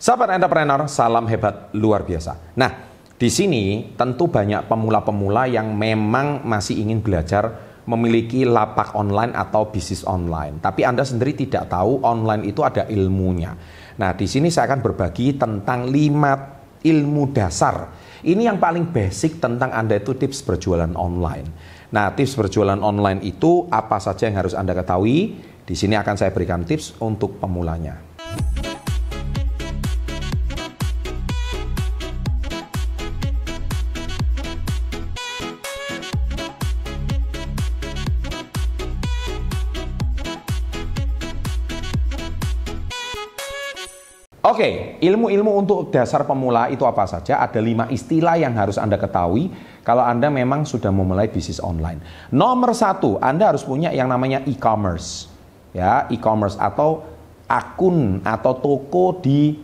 Sahabat entrepreneur, salam hebat luar biasa. Nah, di sini tentu banyak pemula-pemula yang memang masih ingin belajar memiliki lapak online atau bisnis online. Tapi Anda sendiri tidak tahu online itu ada ilmunya. Nah, di sini saya akan berbagi tentang 5 ilmu dasar. Ini yang paling basic tentang Anda itu tips berjualan online. Nah, tips berjualan online itu apa saja yang harus Anda ketahui? Di sini akan saya berikan tips untuk pemulanya. Oke, ilmu-ilmu untuk dasar pemula itu apa saja? Ada 5 istilah yang harus Anda ketahui kalau Anda memang sudah memulai bisnis online. Nomor 1, Anda harus punya yang namanya e-commerce. Ya, e-commerce atau akun atau toko di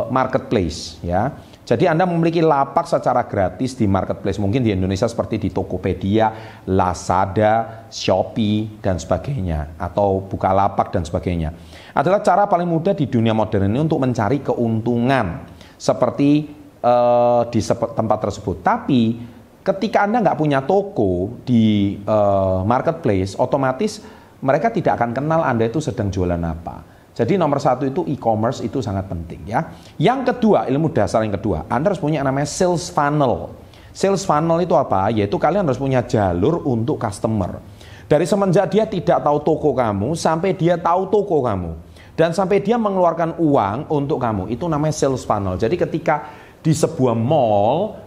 marketplace. Ya, jadi Anda memiliki lapak secara gratis di marketplace. Mungkin di Indonesia seperti di Tokopedia, Lazada, Shopee, dan sebagainya. Atau Bukalapak dan sebagainya. Adalah cara paling mudah di dunia modern ini untuk mencari keuntungan seperti di tempat tersebut. Tapi ketika Anda nggak punya toko di marketplace, otomatis mereka tidak akan kenal Anda itu sedang jualan apa. Jadi nomor 1 itu e-commerce itu sangat penting ya. Yang kedua, ilmu dasar yang kedua, Anda harus punya yang namanya sales funnel. Sales funnel itu apa? Yaitu kalian harus punya jalur untuk customer. Dari semenjak dia tidak tahu toko kamu, sampai dia tahu toko kamu. Dan sampai dia mengeluarkan uang untuk kamu. Itu namanya sales funnel. Jadi ketika di sebuah mall,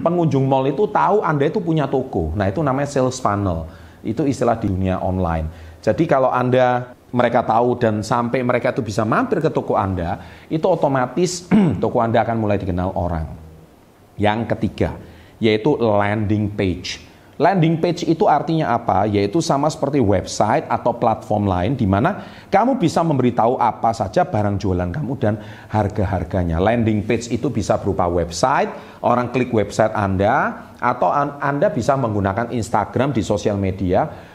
pengunjung mall itu tahu Anda itu punya toko. Nah, itu namanya sales funnel. Itu istilah di dunia online. Jadi kalau mereka tahu dan sampai mereka itu bisa mampir ke toko Anda, itu otomatis toko Anda akan mulai dikenal orang. Yang ketiga, yaitu landing page. Landing page itu artinya apa? Yaitu sama seperti website atau platform lain di mana kamu bisa memberitahu apa saja barang jualan kamu dan harga-harganya. Landing page itu bisa berupa website, orang klik website Anda, atau Anda bisa menggunakan Instagram di sosial media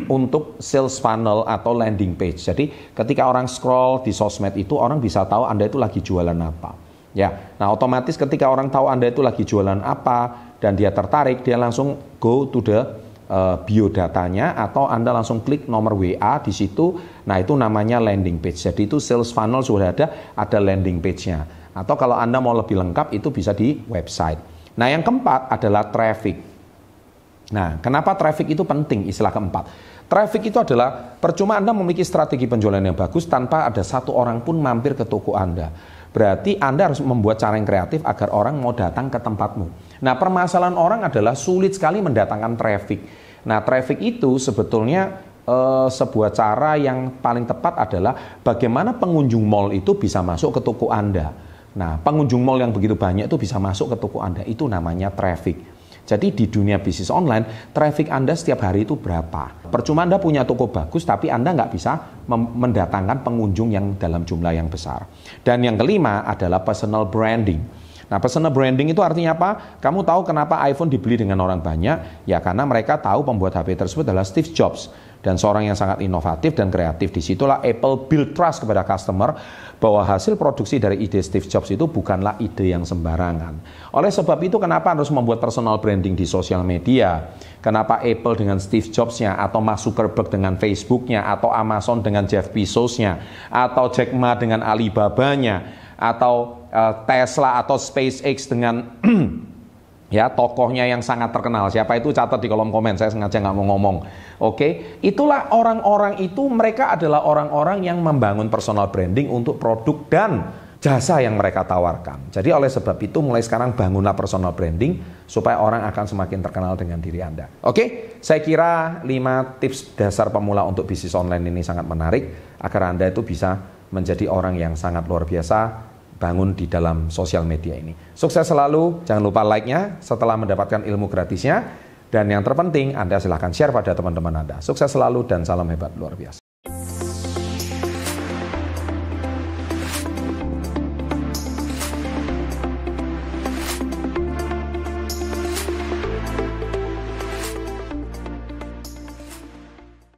untuk sales funnel atau landing page. Jadi ketika orang scroll di sosmed itu, orang bisa tahu Anda itu lagi jualan apa. Ya, nah otomatis ketika orang tahu Anda itu lagi jualan apa dan dia tertarik, dia langsung go to the biodatanya atau Anda langsung klik nomor WA di situ. Nah, itu namanya landing page. Jadi itu sales funnel sudah ada landing page-nya. Atau kalau Anda mau lebih lengkap itu bisa di website. Nah, yang keempat adalah traffic. Nah, kenapa traffic itu penting? Istilah keempat. Traffic itu adalah percuma Anda memiliki strategi penjualan yang bagus tanpa ada satu orang pun mampir ke toko Anda. Berarti Anda harus membuat cara yang kreatif agar orang mau datang ke tempatmu. Nah, permasalahan orang adalah sulit sekali mendatangkan traffic. Nah, traffic itu sebetulnya sebuah cara yang paling tepat adalah bagaimana pengunjung mall itu bisa masuk ke toko Anda. Nah, pengunjung mall yang begitu banyak itu bisa masuk ke toko Anda. Itu namanya traffic. Jadi di dunia bisnis online, traffic Anda setiap hari itu berapa? Percuma Anda punya toko bagus, tapi Anda nggak bisa mendatangkan pengunjung yang dalam jumlah yang besar. Dan yang kelima adalah personal branding. Nah, personal branding itu artinya apa? Kamu tahu kenapa iPhone dibeli dengan orang banyak? Ya karena mereka tahu pembuat HP tersebut adalah Steve Jobs. Dan seorang yang sangat inovatif dan kreatif. Disitulah Apple build trust kepada customer bahwa hasil produksi dari ide Steve Jobs itu bukanlah ide yang sembarangan. Oleh sebab itu kenapa harus membuat personal branding di sosial media? Kenapa Apple dengan Steve Jobs-nya, atau Mark Zuckerberg dengan Facebook-nya, atau Amazon dengan Jeff Bezos-nya, atau Jack Ma dengan Alibaba-nya, atau Tesla atau SpaceX dengan ya tokohnya yang sangat terkenal. Siapa itu catat di kolom komen, saya sengaja nggak mau ngomong. Oke, itulah orang-orang itu, mereka adalah orang-orang yang membangun personal branding untuk produk dan jasa yang mereka tawarkan. Jadi oleh sebab itu mulai sekarang bangunlah personal branding supaya orang akan semakin terkenal dengan diri Anda. Oke, saya kira 5 tips dasar pemula untuk bisnis online ini sangat menarik agar Anda itu bisa menjadi orang yang sangat luar biasa bangun di dalam sosial media ini. Sukses selalu, jangan lupa like-nya setelah mendapatkan ilmu gratisnya. Dan yang terpenting, Anda silahkan share pada teman-teman Anda. Sukses selalu dan salam hebat luar biasa.